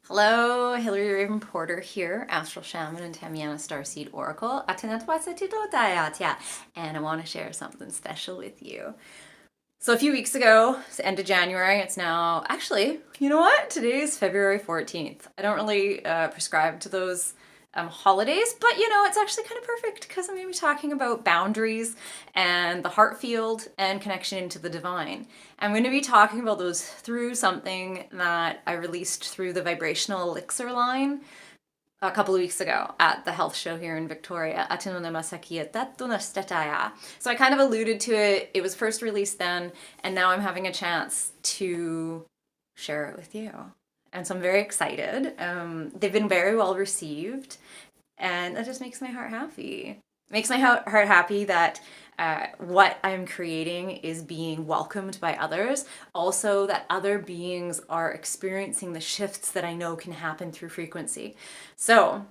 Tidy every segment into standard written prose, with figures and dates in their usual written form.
Hello, Hillary Raven Porter here, Astral Shaman and Tamiana Starseed Oracle. And I want to share something special with you. So a few weeks ago, it's the end of January, it's now, actually, you know what? Today is February 14th. I don't really prescribe to those holidays, but it's actually kind of perfect because I'm going to be talking about boundaries and the heart field and connection into the divine. I'm going to be talking about those through something that I released through the Vibrational Elixir line a couple of weeks ago at the health show here in Victoria. So I kind of alluded to it. It was first released then, and now I'm having a chance to share it with you. And so I'm very excited. They've been very well received, and that just makes my heart happy. It makes my heart happy that what I'm creating is being welcomed by others. Also, that other beings are experiencing the shifts that I know can happen through frequency. So,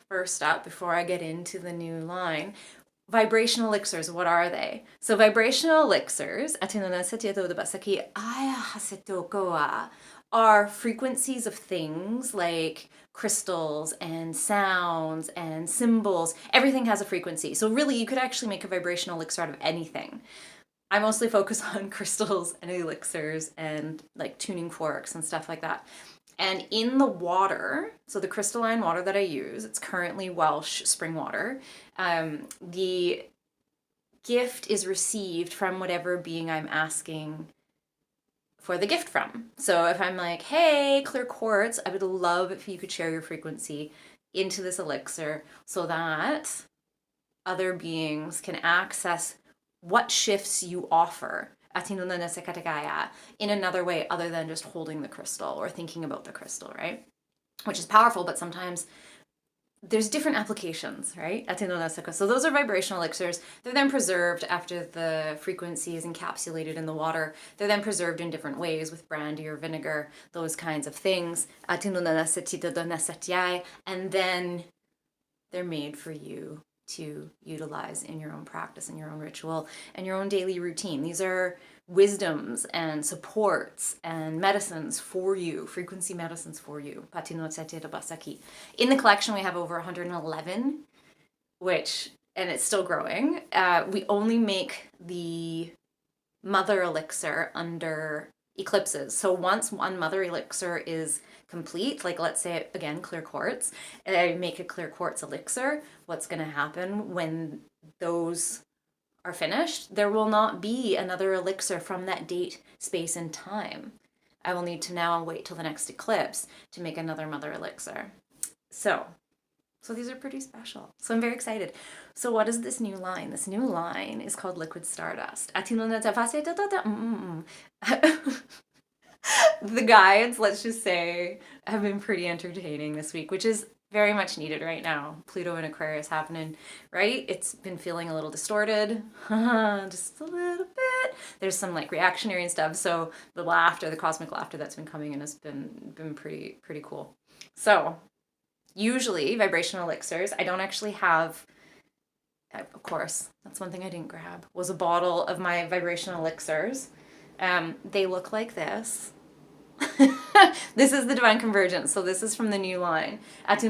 first up, before I get into the new line, vibrational elixirs, what are they? So vibrational elixirs are frequencies of things like crystals and sounds and symbols. Everything has a frequency. So really, you could actually make a vibrational elixir out of anything. I mostly focus on crystals and elixirs and like tuning forks and stuff like that. And in the water, so the crystalline water that I use, it's currently Welsh spring water. The gift is received from whatever being I'm asking for the gift from. So if I'm like, hey, clear quartz, I would love if you could share your frequency into this elixir so that other beings can access what shifts you offer in another way other than just holding the crystal or thinking about the crystal, right? Which is powerful, but sometimes there's different applications, right? So those are vibrational elixirs. They're then preserved after the frequency is encapsulated in the water. They're then preserved in different ways with brandy or vinegar, those kinds of things. And then they're made for you to utilize in your own practice, in your own ritual, and your own daily routine. These are wisdoms and supports and medicines for you, frequency medicines for you. In the collection, we have over 111, and it's still growing. We only make the mother elixir under eclipses. So once one mother elixir is complete, like let's say again clear quartz, and I make a clear quartz elixir, what's going to happen when those are finished? There will not be another elixir from that date, space, and time. I will need to now wait till the next eclipse to make another mother elixir. So these are pretty special. So I'm very excited. So what is this new line? This new line is called Liquid Stardust. The guides, let's just say, have been pretty entertaining this week, which is very much needed right now. Pluto in Aquarius happening, right? It's been feeling a little distorted, just a little bit. There's some like reactionary and stuff. So the laughter, the cosmic laughter that's been coming in has been pretty cool. So usually vibrational elixirs, I don't actually have, of course, that's one thing I didn't grab, was a bottle of my vibrational elixirs. They look like this. This is the Divine Convergence, so this is from the new line. So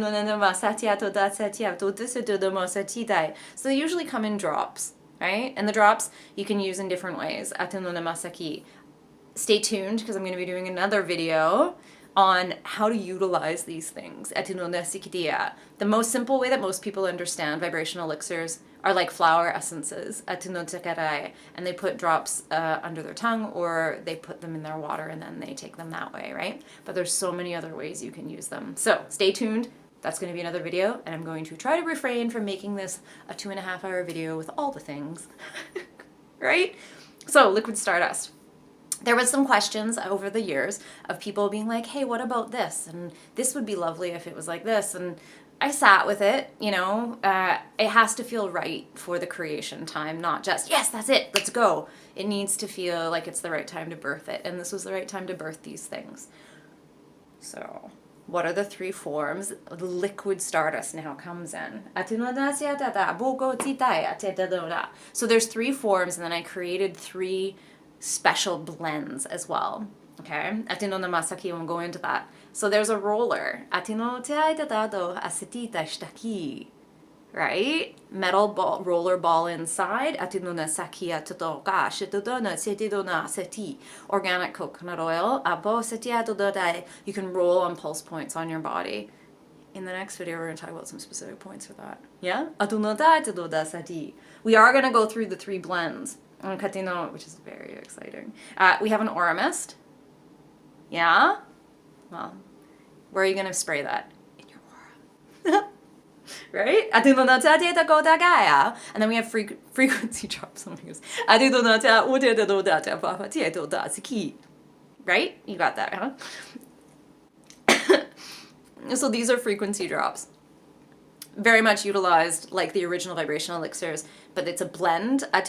they usually come in drops, right? And the drops you can use in different ways. Stay tuned because I'm going to be doing another video on how to utilize these things. The most simple way that most people understand vibrational elixirs are like flower essences, and they put drops under their tongue or they put them in their water and then they take them that way, right? But there's so many other ways you can use them. So stay tuned. That's going to be another video, and I'm going to try to refrain from making this a 2.5-hour video with all the things, right? So Liquid Stardust. There was some questions over the years of people being like, hey, what about this? And this would be lovely if it was like this. And I sat with it, it has to feel right for the creation time, not just, yes, that's it, let's go. It needs to feel like it's the right time to birth it. And this was the right time to birth these things. So what are the 3 forms? Liquid Stardust now comes in. So there's 3 forms, and then I created 3 special blends as well. Okay, atino namasaki won't go into that. So there's a roller. Atino te aitadado asetita shtaki. Right? Metal ball, roller ball inside. Atino na sakia totoka shitodona setidona seti. Organic coconut oil. Abo setiadodai. You can roll on pulse points on your body. In the next video, we're going to talk about some specific points for that. Yeah? We are going to go through the 3 blends, which is very exciting. We have an aura mist. Yeah? Well, where are you going to spray that? In your aura. Right? And then we have frequency drops. Right? You got that, huh? So these are frequency drops. Very much utilized like the original vibrational elixirs, but it's a blend. And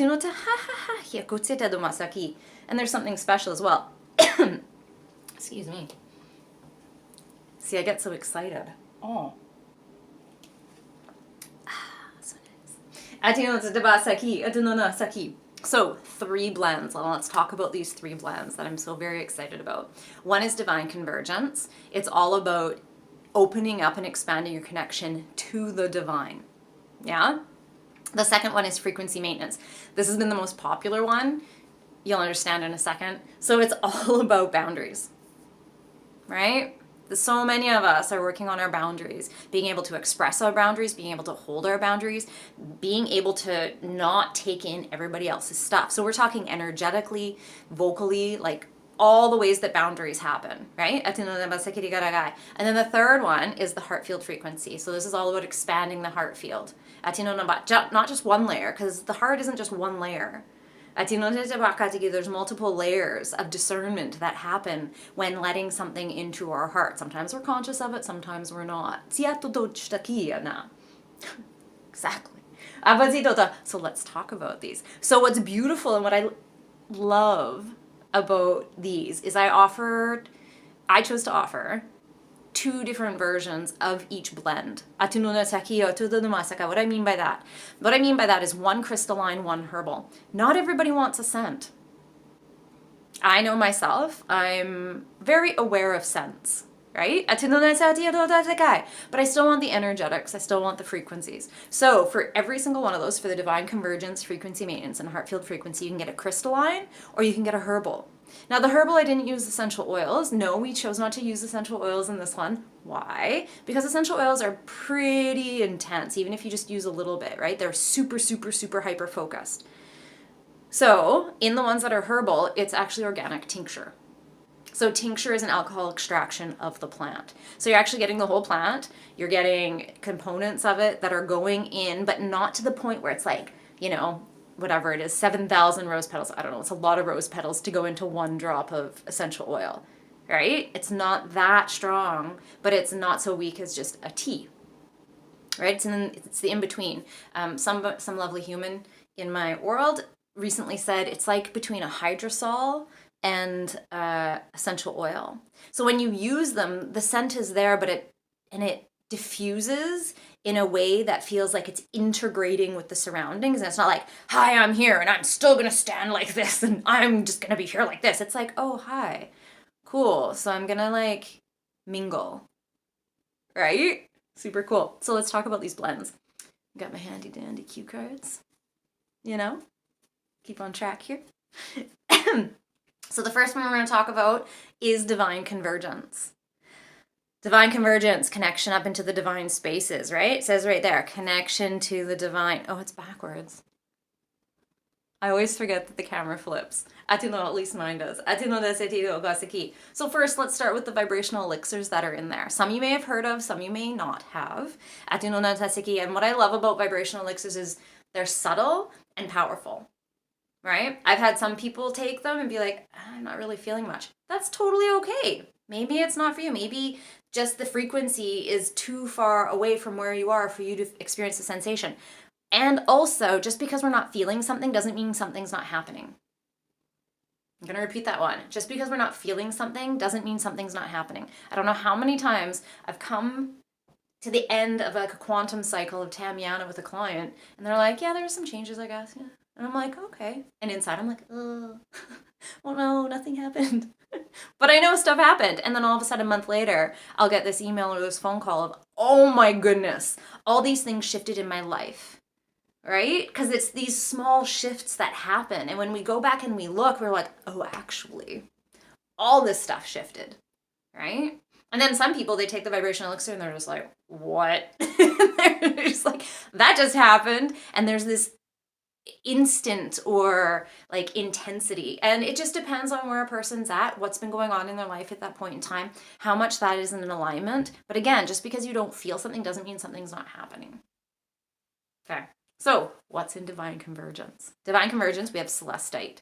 there's something special as well. Excuse me. See, I get so excited. Oh. So nice. So 3 blends. Well, let's talk about these 3 blends that I'm so very excited about. One is Divine Convergence. It's all about opening up and expanding your connection to the divine. Yeah? The second one is Frequency Maintenance. This has been the most popular one. You'll understand in a second. So it's all about boundaries, right? So many of us are working on our boundaries, being able to express our boundaries, being able to hold our boundaries, being able to not take in everybody else's stuff. So we're talking energetically, vocally, like all the ways that boundaries happen, right? And then the third one is the heart field frequency. So this is all about expanding the heart field. Not just one layer, because the heart isn't just one layer. There's multiple layers of discernment that happen when letting something into our heart. Sometimes we're conscious of it, sometimes we're not. Exactly. So let's talk about these. So what's beautiful and what I love about these is I chose to offer 2 different versions of each blend. What I mean by that? What I mean by that is 1 crystalline, 1 herbal. Not everybody wants a scent. I know myself, I'm very aware of scents, right? But I still want the energetics, I still want the frequencies. So for every single one of those, for the Divine Convergence, Frequency Maintenance, and Heart Field Frequency, you can get a crystalline or you can get a herbal. Now the herbal, I didn't use essential oils. No, we chose not to use essential oils in this one. Why? Because essential oils are pretty intense, even if you just use a little bit, right? They're super, super, super hyper focused. So in the ones that are herbal, it's actually organic tincture. So tincture is an alcohol extraction of the plant. So you're actually getting the whole plant. You're getting components of it that are going in, but not to the point where it's like, whatever it is, 7,000 rose petals. I don't know. It's a lot of rose petals to go into 1 drop of essential oil, right? It's not that strong, but it's not so weak as just a tea, right? It's the in-between. Some lovely human in my world recently said it's like between a hydrosol and essential oil. So when you use them, the scent is there, but it diffuses in a way that feels like it's integrating with the surroundings. And it's not like, hi, I'm here and I'm still gonna stand like this and I'm just gonna be here like this. It's like, oh, hi, cool. So I'm gonna like mingle, right? Super cool. So let's talk about these blends. Got my handy dandy cue cards, keep on track here. So the first one we're gonna talk about is Divine Convergence. Divine Convergence, connection up into the divine spaces, right? It says right there, connection to the divine. Oh, it's backwards. I always forget that the camera flips. At least mine does. So first, let's start with the vibrational elixirs that are in there. Some you may have heard of, some you may not have. And what I love about vibrational elixirs is they're subtle and powerful, right? I've had some people take them and be like, I'm not really feeling much. That's totally okay. Maybe it's not for you. Maybe just the frequency is too far away from where you are for you to experience the sensation. And also, just because we're not feeling something doesn't mean something's not happening. I'm going to repeat that one. Just because we're not feeling something doesn't mean something's not happening. I don't know how many times I've come to the end of like a quantum cycle of Tamiana with a client, and they're like, yeah, there were some changes, I guess. Yeah. And I'm like, okay. And inside I'm like, oh, well, no, nothing happened. But I know stuff happened. And then all of a sudden, a month later, I'll get this email or this phone call of, oh my goodness, all these things shifted in my life. Right? Because it's these small shifts that happen. And when we go back and we look, we're like, oh, actually, all this stuff shifted. Right? And then some people, they take the vibrational elixir and they're just like, what? They're just like, that just happened. And there's this instant or like intensity, and it just depends on where a person's at, what's been going on in their life at that point in time, how much that is in alignment. But again, just because you don't feel something doesn't mean something's not happening. Okay, so what's in divine convergence? Divine convergence, we have celestite.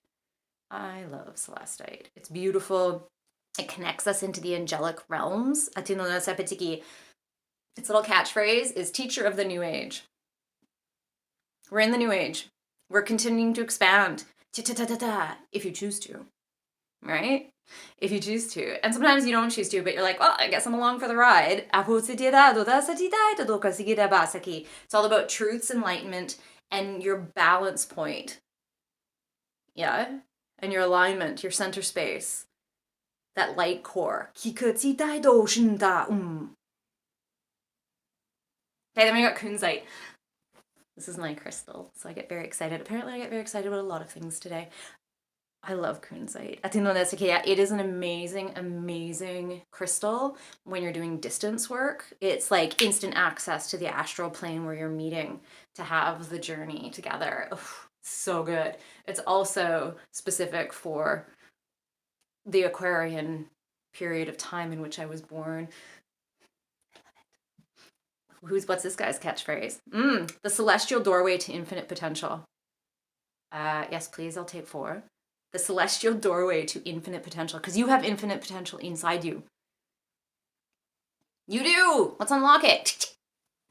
I love celestite. It's beautiful. It connects us into the angelic realms. Its little catchphrase is teacher of the new age. We're in the new age. We're continuing to expand, if you choose to, right? If you choose to. And sometimes you don't choose to, but you're like, well, I guess I'm along for the ride. It's all about truth's enlightenment and your balance point. Yeah? And your alignment, your center space. That light core. Okay, then we got kunzite. This is my crystal, so I get very excited. Apparently, I get very excited about a lot of things today. I love kunzite. It is an amazing, amazing crystal when you're doing distance work. It's like instant access to the astral plane where you're meeting to have the journey together. Oh, so good. It's also specific for the Aquarian period of time in which I was born. What's this guy's catchphrase? The celestial doorway to infinite potential. Yes, please, I'll take 4. The celestial doorway to infinite potential, because you have infinite potential inside you. You do! Let's unlock it.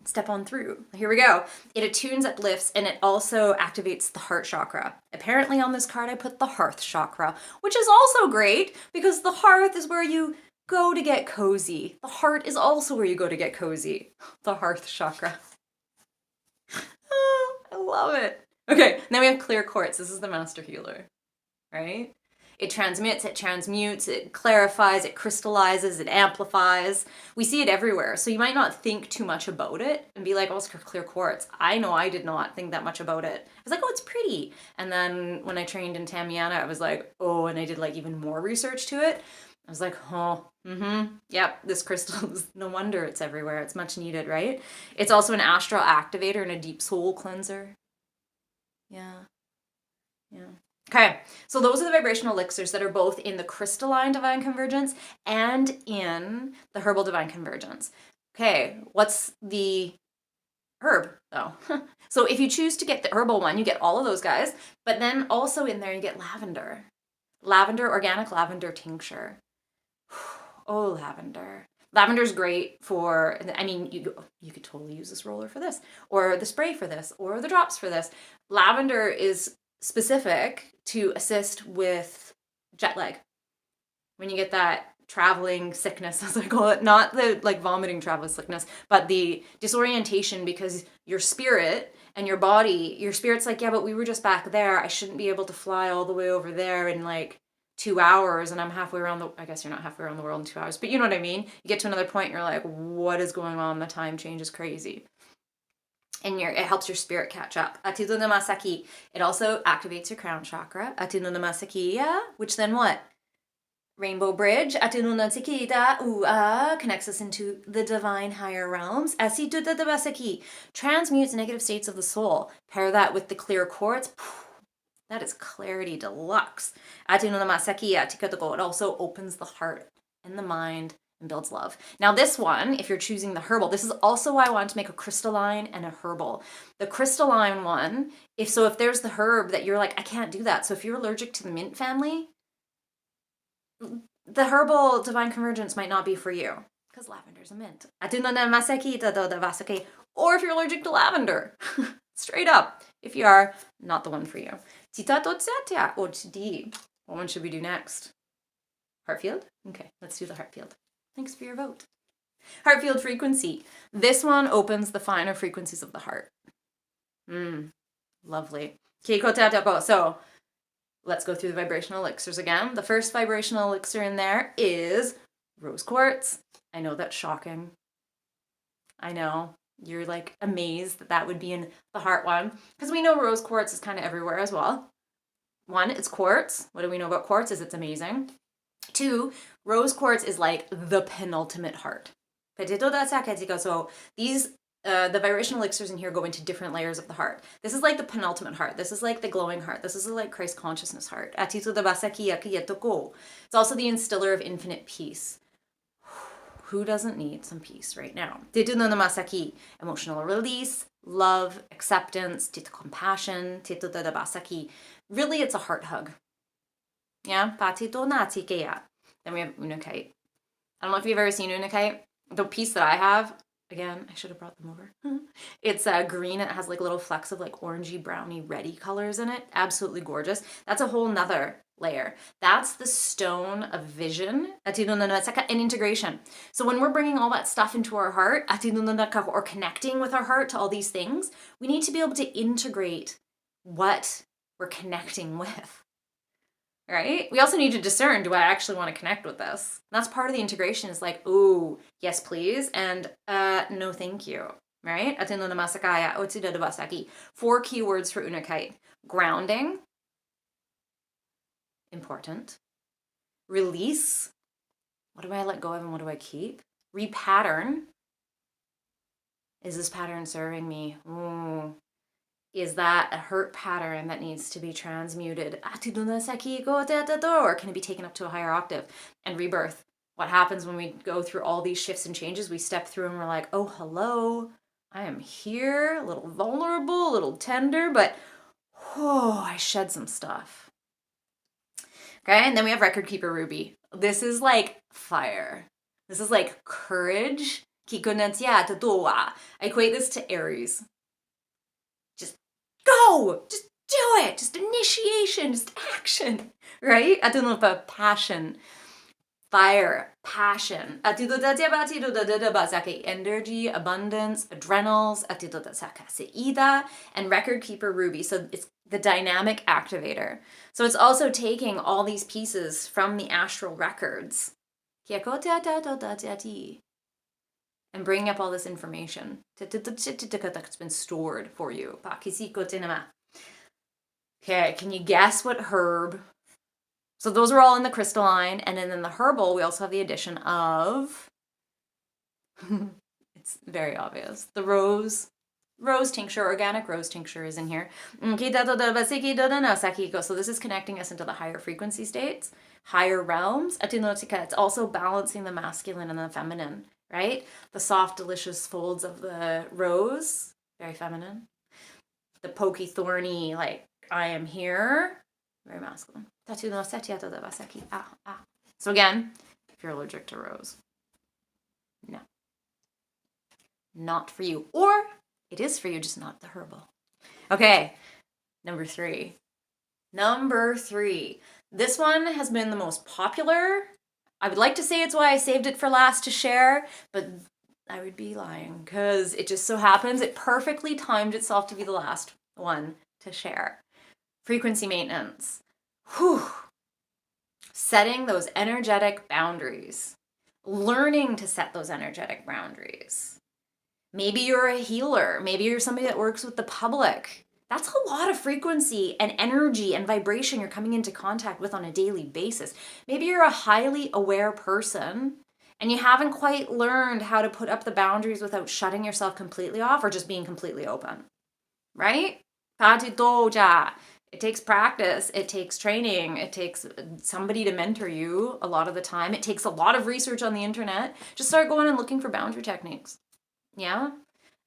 Step on through. Here we go. It attunes, uplifts, and it also activates the heart chakra. Apparently on this card I put the hearth chakra, which is also great because the hearth is where you go to get cozy. The heart is also where you go to get cozy. The hearth chakra. Oh, I love it. Okay, now we have clear quartz. This is the master healer, right? It transmits, it transmutes, it clarifies, it crystallizes, it amplifies. We see it everywhere. So you might not think too much about it and be like, oh, it's clear quartz. I know I did not think that much about it. I was like, oh, it's pretty. And then when I trained in Tamiana, I was like, oh, and I did like even more research to it. I was like, oh, yep, this crystal is, no wonder it's everywhere. It's much needed, right? It's also an astral activator and a deep soul cleanser. Yeah. Okay, so those are the vibrational elixirs that are both in the crystalline divine convergence and in the herbal divine convergence. Okay, what's the herb though? So if you choose to get the herbal one, you get all of those guys, but then also in there you get lavender. Lavender, organic lavender tincture. Oh, lavender. Lavender's great for, I mean, you could totally use this roller for this, or the spray for this, or the drops for this. Lavender is specific to assist with jet lag. When you get that traveling sickness, as I call it, not the like vomiting travel sickness, but the disorientation because your spirit and your body, your spirit's like, yeah, but we were just back there. I shouldn't be able to fly all the way over there in like 2 hours and I'm halfway around I guess you're not halfway around the world in 2 hours, but you know what I mean? You get to another point and you're like, what is going on? The time change is crazy. And it helps your spirit catch up. Atido Namasaki. It also activates your crown chakra. Atido Namasaki, which then what? Rainbow Bridge. Atido Namasaki connects us into the divine higher realms. Asido Namasaki transmutes negative states of the soul. Pair that with the clear quartz. That is clarity deluxe. Atido Namasaki Tikotoko. It also opens the heart and the mind and builds love. Now this one, if you're choosing the herbal, this is also why I wanted to make a crystalline and a herbal. The crystalline one, if there's the herb that you're like, I can't do that. So if you're allergic to the mint family, the herbal divine convergence might not be for you because lavender's a mint. Or if you're allergic to lavender, straight up, if you are, not the one for you. What one should we do next? Heart field? Okay, let's do the heart field. Thanks for your vote. Heart field frequency. This one opens the finer frequencies of the heart. Lovely. So, let's go through the vibrational elixirs again. The first vibrational elixir in there is rose quartz. I know that's shocking. I know. You're like amazed that that would be in the heart one, because we know rose quartz is kind of everywhere as well. One, it's quartz. What do we know about quartz? Is it's amazing. Two, rose quartz is like the penultimate heart. So these, the vibrational elixirs in here go into different layers of the heart. This is like the penultimate heart. This is like the glowing heart. This is like Christ consciousness heart. It's also the instiller of infinite peace. Who doesn't need some peace right now? Emotional release, love, acceptance, compassion. Really, it's a heart hug. Yeah? Then we have unakite. I don't know if you've ever seen unakite. The piece that I have, again, I should have brought them over. It's green. It has like little flecks of like orangey, browny, reddy colors in it. Absolutely gorgeous. That's a whole nother layer. That's the stone of vision and integration. So when we're bringing all that stuff into our heart, or connecting with our heart to all these things, we need to be able to integrate what we're connecting with. Right? We also need to discern, do I actually want to connect with this? And that's part of the integration, is like, ooh, yes, please, and no, thank you. Right? 4 keywords for unakite. Grounding. Important. Release. What do I let go of and what do I keep? Repattern. Is this pattern serving me? Ooh. Is that a hurt pattern that needs to be transmuted? Or can it be taken up to a higher octave? And rebirth. What happens when we go through all these shifts and changes? We step through and we're like, oh, hello. I am here, a little vulnerable, a little tender, but I shed some stuff. Okay, and then we have Record Keeper Ruby. This is like fire. This is like courage. I equate this to Aries. Go! Just do it! Just initiation, just action, right? I don't know about passion. Fire, passion. Energy, abundance, adrenals, and Record Keeper Ruby. So it's the dynamic activator. So it's also taking all these pieces from the astral records and bringing up all this information that's been stored for you. Okay, can you guess what herb? So those are all in the crystalline, and then in the herbal, we also have the addition of, it's very obvious, the rose tincture, organic rose tincture is in here. So this is connecting us into the higher frequency states, higher realms. It's also balancing the masculine and the feminine. Right? The soft, delicious folds of the rose, very feminine. The pokey, thorny, like, I am here, very masculine. So again, if you're allergic to rose, no. Not for you. Or it is for you, just not the herbal. Okay, number 3. This one has been the most popular. I would like to say it's why I saved it for last to share, but I would be lying, because it just so happens it perfectly timed itself to be the last one to share. Frequency maintenance. Whew. Setting those energetic boundaries. Learning to set those energetic boundaries. Maybe you're a healer. Maybe you're somebody that works with the public. That's a lot of frequency and energy and vibration you're coming into contact with on a daily basis. Maybe you're a highly aware person and you haven't quite learned how to put up the boundaries without shutting yourself completely off or just being completely open, right? It takes practice. It takes training. It takes somebody to mentor you a lot of the time. It takes a lot of research on the internet. Just start going and looking for boundary techniques. Yeah?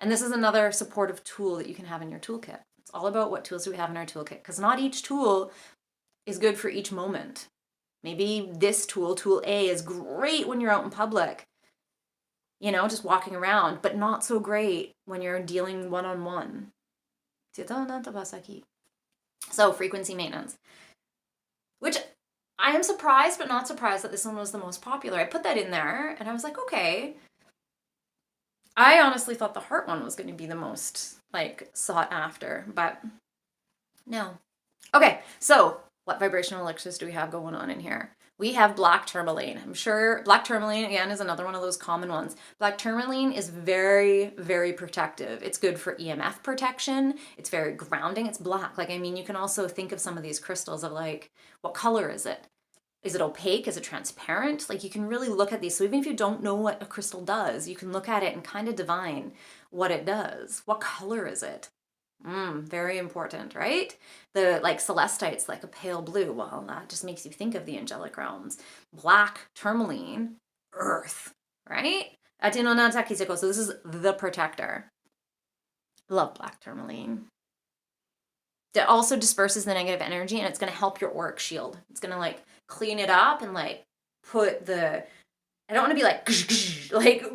And this is another supportive tool that you can have in your toolkit. It's all about what tools do we have in our toolkit, because not each tool is good for each moment. Maybe this tool, tool A, is great when you're out in public, just walking around, but not so great when you're dealing one-on-one. So frequency maintenance, which I am surprised but not surprised that this one was the most popular. I put that in there and I was like, okay. I honestly thought the heart one was going to be the most sought after, but no. Okay, so What vibrational elixirs do we have going on in here? We have black tourmaline. I'm sure black tourmaline, again, is another one of those common ones. Black tourmaline is very, very protective. It's good for EMF protection. It's very grounding. It's black. Like, I mean, you can also think of some of these crystals of like, what color is it? Is it opaque? Is it transparent? Like, you can really look at these. So even if you don't know what a crystal does, you can look at it and kind of divine what it does. What color is it? Very important, right? The like celestites, like a pale blue. Well, that just makes you think of the angelic realms. Black tourmaline, earth, right? So this is the protector. Love black tourmaline. That also disperses the negative energy, and it's going to help your auric shield. It's going to like clean it up and like put the, I don't want to be like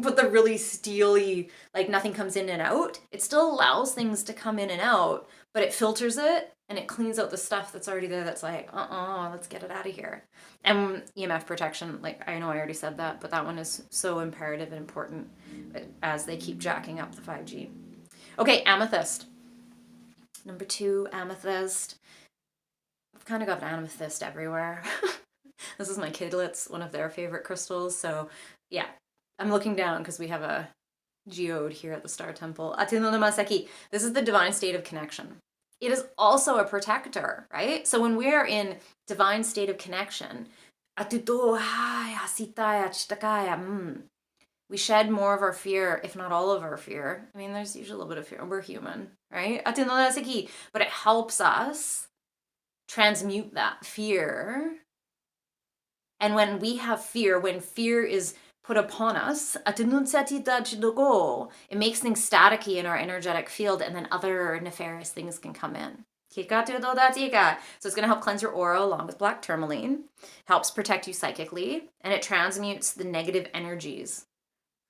put the really steely, like nothing comes in and out. It still allows things to come in and out, but it filters it and it cleans out the stuff that's already there that's like, let's get it out of here. And EMF protection, like I know I already said that, but that one is so imperative and important as they keep jacking up the 5G. Okay, amethyst. Number 2, amethyst. I've kind of got amethyst everywhere. This is my kidlets, one of their favorite crystals. So yeah, I'm looking down because we have a geode here at the Star Temple. This is the divine state of connection. It is also a protector, right? So when we're in divine state of connection, we shed more of our fear, if not all of our fear. I mean, there's usually a little bit of fear. We're human, right? But it helps us transmute that fear. And when we have fear, when fear is put upon us, it makes things staticky in our energetic field, and then other nefarious things can come in. So it's going to help cleanse your aura along with black tourmaline, helps protect you psychically, and it transmutes the negative energies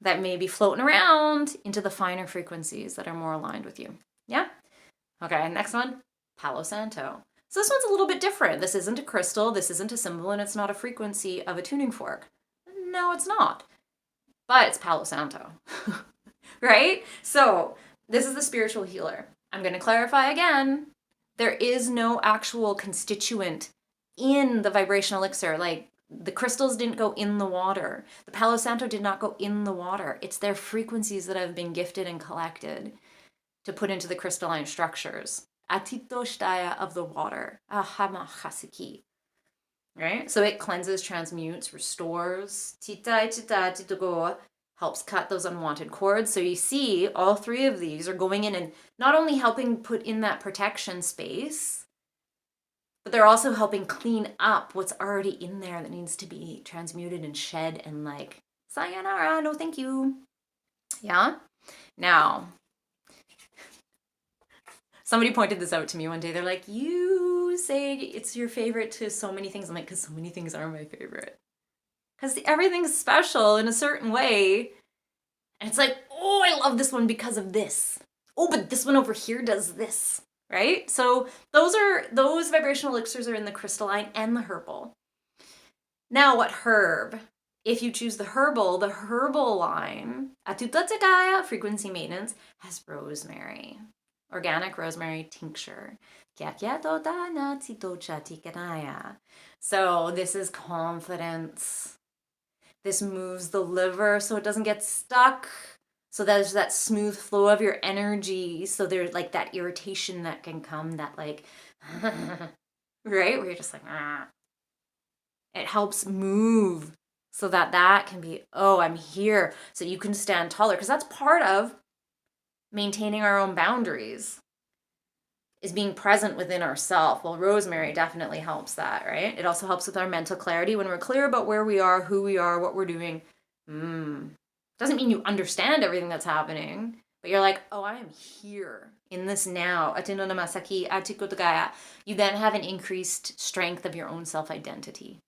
that may be floating around into the finer frequencies that are more aligned with you. Yeah? Okay, next one, Palo Santo. So this one's a little bit different. This isn't a crystal, this isn't a symbol, and it's not a frequency of a tuning fork. No, it's not. But it's Palo Santo, right? So this is the spiritual healer. I'm going to clarify again. There is no actual constituent in the vibrational elixir. Like, the crystals didn't go in the water. The Palo Santo did not go in the water. It's their frequencies that have been gifted and collected to put into the crystalline structures. Atito shtaya of the water. Ahama chasiki. Right? So it cleanses, transmutes, restores. Tita tita titugo helps cut those unwanted cords. So you see, all 3 of these are going in and not only helping put in that protection space, but they're also helping clean up what's already in there that needs to be transmuted and shed and like, sayonara, no thank you. Yeah? Now, somebody pointed this out to me one day. They're like, you say it's your favorite to so many things. I'm like, because so many things are my favorite. Because everything's special in a certain way. And it's like, oh, I love this one because of this. Oh, but this one over here does this, right? So those vibrational elixirs are in the crystalline and the herbal. Now, what herb? If you choose the herbal line, frequency maintenance, has rosemary. Organic rosemary tincture. So this is confidence. This moves the liver so it doesn't get stuck. So there's that smooth flow of your energy. So there's like that irritation that can come, that like, right? Where you're just like, ah. It helps move so that can be, oh, I'm here. So you can stand taller. Because that's part of maintaining our own boundaries, is being present within ourselves. Well, rosemary definitely helps that, right? It also helps with our mental clarity when we're clear about where we are, who we are, what we're doing. Doesn't mean you understand everything that's happening, but you're like, oh, I am here in this now. You then have an increased strength of your own self-identity.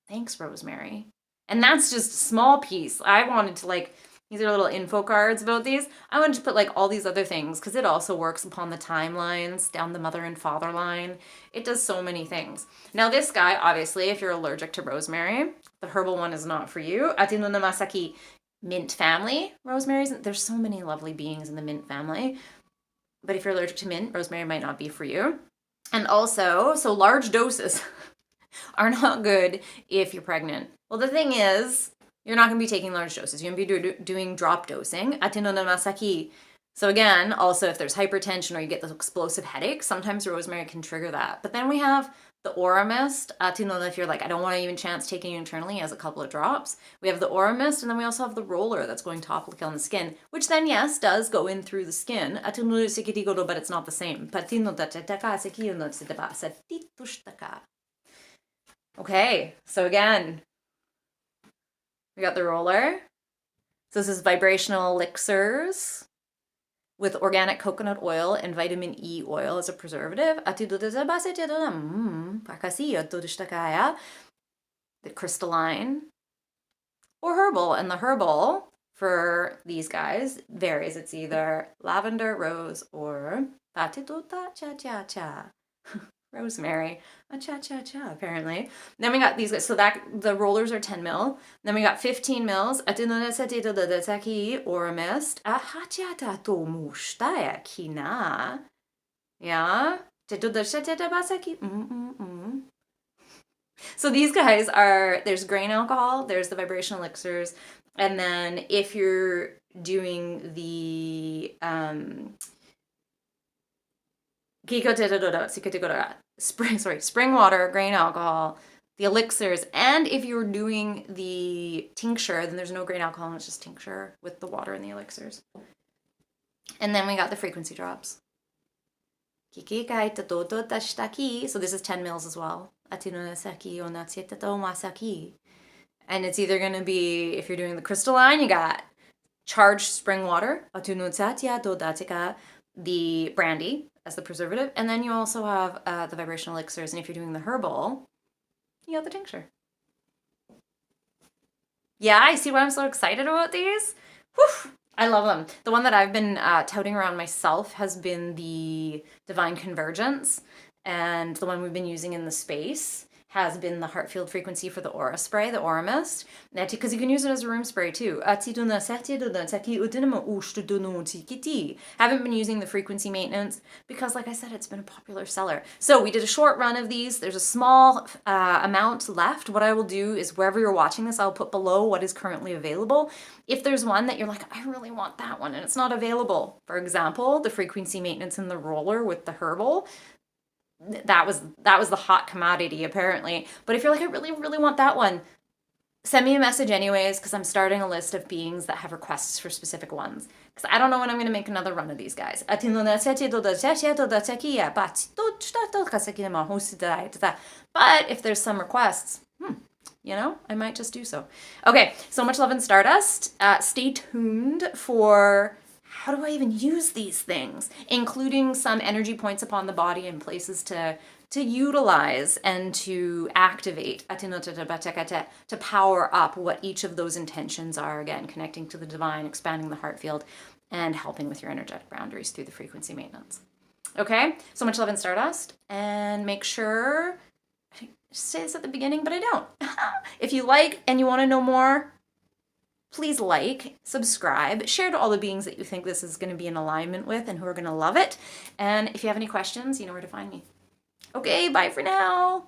Thanks, rosemary. And that's just a small piece. I wanted to like, these are little info cards about these. I wanted to put like all these other things because it also works upon the timelines down the mother and father line. It does so many things. Now this guy, obviously, if you're allergic to rosemary, the herbal one is not for you. Atino Namasaki mint family rosemaries. There's so many lovely beings in the mint family. But if you're allergic to mint, rosemary might not be for you. And also, so large doses are not good if you're pregnant. Well, the thing is, you're not going to be taking large doses. You're going to be doing drop dosing. Atino no masaki. So again, also if there's hypertension or you get those explosive headaches, sometimes rosemary can trigger that. But then we have the Aura Mist. Atino, if you're like, I don't want to even chance taking it internally as a couple of drops. We have the Aura Mist, and then we also have the roller that's going topically on the skin, which then, yes, does go in through the skin. Atino sekirigodo, but it's not the same. Patino datetaka sekio no tseteba satitustaka. Okay, so again, we got the roller. So this is Vibrational Elixirs with organic coconut oil and vitamin E oil as a preservative. The Crystalline or Herbal. And the Herbal for these guys varies. It's either lavender, rose, or rosemary. Cha-cha-cha, apparently. Then we got these guys. So that the rollers are 10 mil. Then we got 15 mils. Aura Mist. Yeah. So these guys are, there's grain alcohol, there's the vibrational elixirs, and then if you're doing the spring water, grain alcohol, the elixirs, and if you're doing the tincture, then there's no grain alcohol, it's just tincture with the water and the elixirs. And then we got the frequency drops. So this is 10 mils as well. And it's either going to be, if you're doing the crystalline, you got charged spring water, the brandy as the preservative, and then you also have the vibrational elixirs, and if you're doing the herbal, you got the tincture. Yeah, I see why I'm so excited about these. Whew, I love them. The one that I've been touting around myself has been the Divine Convergence, and the one we've been using in the space has been the heart field frequency for the aura spray, the Aura Mist, because you can use it as a room spray too. Haven't been using the frequency maintenance because, like I said, it's been a popular seller. So we did a short run of these. There's a small amount left. What I will do is wherever you're watching this, I'll put below what is currently available. If there's one that you're like, I really want that one, and it's not available, for example, the frequency maintenance in the roller with the Herbal, that was the hot commodity apparently. But if you're like, I really, really want that one, send me a message anyways, because I'm starting a list of beings that have requests for specific ones, because I don't know when I'm going to make another run of these guys. But if there's some requests, you know, I might just do so. Okay, so much love and Stardust. Stay tuned for how do I even use these things, including some energy points upon the body and places to utilize and to activate, to power up what each of those intentions are, again, connecting to the divine, expanding the heart field, and helping with your energetic boundaries through the frequency maintenance. Okay, so much love and Stardust, and make sure, I say this at the beginning, but I don't. If you like and you want to know more, please like, subscribe, share to all the beings that you think this is going to be in alignment with and who are going to love it. And if you have any questions, you know where to find me. Okay, bye for now.